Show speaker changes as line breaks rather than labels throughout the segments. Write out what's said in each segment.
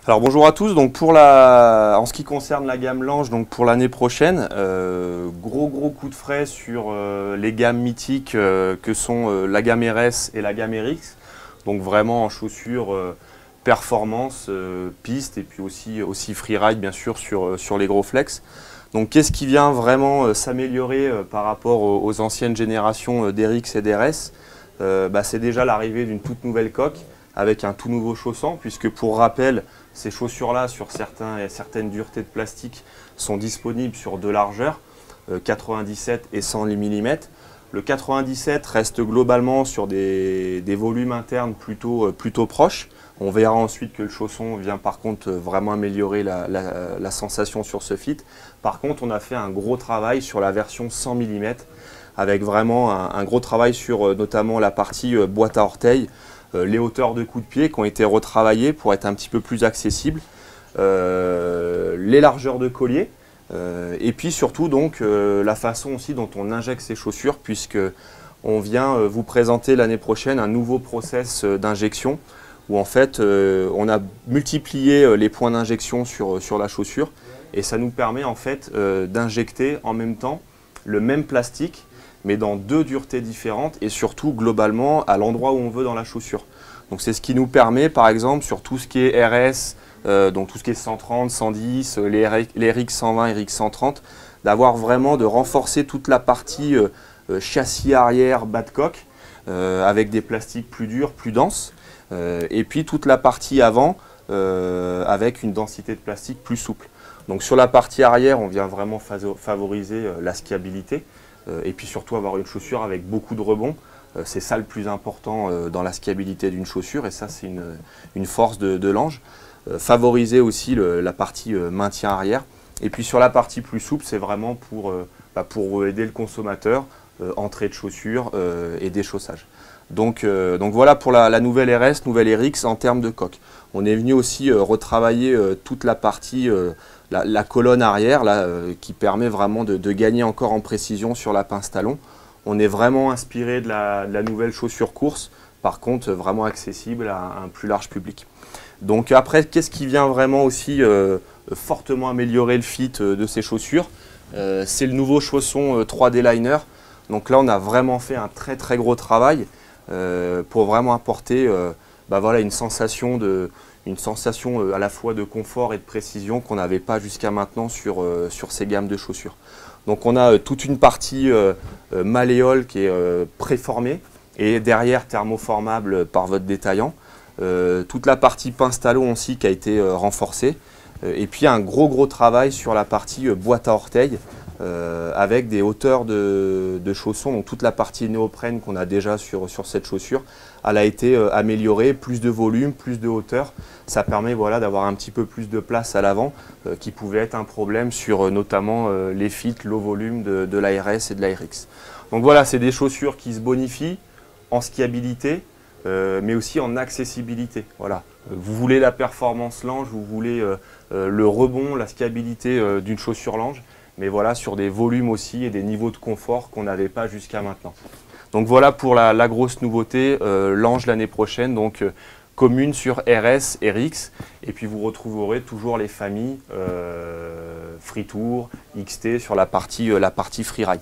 Alors bonjour à tous, donc en ce qui concerne la gamme Lange, donc pour l'année prochaine, gros coup de frais sur les gammes mythiques que sont la gamme RS et la gamme RX, donc vraiment en chaussures performance, piste et puis aussi freeride bien sûr sur les gros flex. Donc qu'est-ce qui vient vraiment s'améliorer par rapport aux anciennes générations d'RX et d'RS? C'est déjà l'arrivée d'une toute nouvelle coque avec un tout nouveau chausson, puisque pour rappel, ces chaussures-là, sur certaines duretés de plastique, sont disponibles sur deux largeurs, 97 et 100 mm. Le 97 reste globalement sur des volumes internes plutôt proches. On verra ensuite que le chausson vient par contre vraiment améliorer la sensation sur ce fit. Par contre, on a fait un gros travail sur la version 100 mm, avec vraiment un gros travail sur notamment la partie boîte à orteils, les hauteurs de coups de pied qui ont été retravaillées pour être un petit peu plus accessibles, les largeurs de collier, et puis surtout donc la façon aussi dont on injecte ces chaussures, puisque on vient vous présenter l'année prochaine un nouveau process d'injection où en fait on a multiplié les points d'injection sur la chaussure, et ça nous permet en fait d'injecter en même temps le même plastique mais dans deux duretés différentes et surtout globalement à l'endroit où on veut dans la chaussure. Donc c'est ce qui nous permet par exemple sur tout ce qui est RS, donc tout ce qui est 130, 110, les RX 120, RX 130, d'avoir vraiment de renforcer toute la partie châssis arrière, bas de coque, avec des plastiques plus durs, plus denses, et puis toute la partie avant avec une densité de plastique plus souple. Donc sur la partie arrière, on vient vraiment favoriser la skiabilité, et puis surtout avoir une chaussure avec beaucoup de rebond. C'est ça le plus important dans la skiabilité d'une chaussure, et ça c'est une force de Lange. Favoriser aussi la partie maintien arrière, et puis sur la partie plus souple, c'est vraiment pour aider le consommateur, entrée de chaussures et déchaussage. Donc voilà pour la nouvelle RS, nouvelle RX en termes de coque. On est venu aussi retravailler toute la partie, la colonne arrière là, qui permet vraiment de gagner encore en précision sur la pince talon. On est vraiment inspiré de la nouvelle chaussure course, par contre vraiment accessible à un plus large public. Donc après, qu'est-ce qui vient vraiment aussi fortement améliorer le fit de ces chaussures? C'est le nouveau chausson 3D Liner. Donc là, on a vraiment fait un très gros travail pour vraiment apporter une sensation à la fois de confort et de précision qu'on n'avait pas jusqu'à maintenant sur ces gammes de chaussures. Donc on a toute une partie malléole qui est préformée et derrière thermoformable par votre détaillant. Toute la partie pince talon aussi qui a été renforcée. Et puis un gros travail sur la partie boîte à orteils avec des hauteurs de chaussons. Donc toute la partie néoprène qu'on a déjà sur cette chaussure, elle a été améliorée, plus de volume, plus de hauteur. Ça permet d'avoir un petit peu plus de place à l'avant qui pouvait être un problème sur notamment les fits low volume de la RS et de la RX. Donc voilà, c'est des chaussures qui se bonifient en skiabilité, mais aussi en accessibilité. Voilà. Vous voulez la performance Lange, vous voulez le rebond, la skiabilité d'une chaussure Lange, mais voilà, sur des volumes aussi et des niveaux de confort qu'on n'avait pas jusqu'à maintenant. Donc voilà pour la grosse nouveauté Lange l'année prochaine, donc commune sur RS, RX, et puis vous retrouverez toujours les familles Free Tour, XT sur la partie freeride.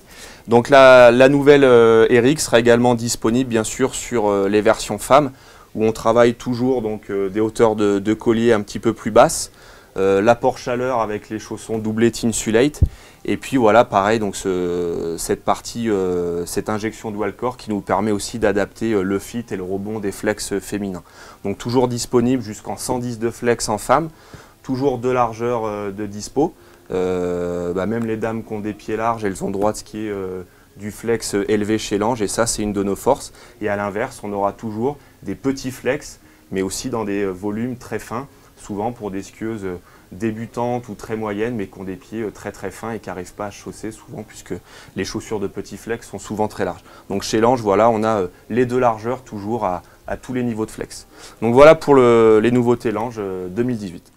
Donc la nouvelle RX sera également disponible bien sûr sur les versions femmes, où on travaille toujours donc, des hauteurs de collier un petit peu plus basses, l'apport chaleur avec les chaussons doublés Tinsulate, et puis voilà pareil donc cette injection dual core qui nous permet aussi d'adapter le fit et le rebond des flex féminins. Donc toujours disponible jusqu'en 110 de flex en femme, toujours deux largeurs de dispo. Même les dames qui ont des pieds larges, elles ont droit de skier du flex élevé chez Lange, et ça c'est une de nos forces. Et à l'inverse, on aura toujours des petits flex, mais aussi dans des volumes très fins, souvent pour des skieuses débutantes ou très moyennes, mais qui ont des pieds très fins et qui n'arrivent pas à chausser souvent, puisque les chaussures de petits flex sont souvent très larges. Donc chez Lange, voilà, on a les deux largeurs toujours à tous les niveaux de flex. Donc voilà pour les nouveautés Lange 2018.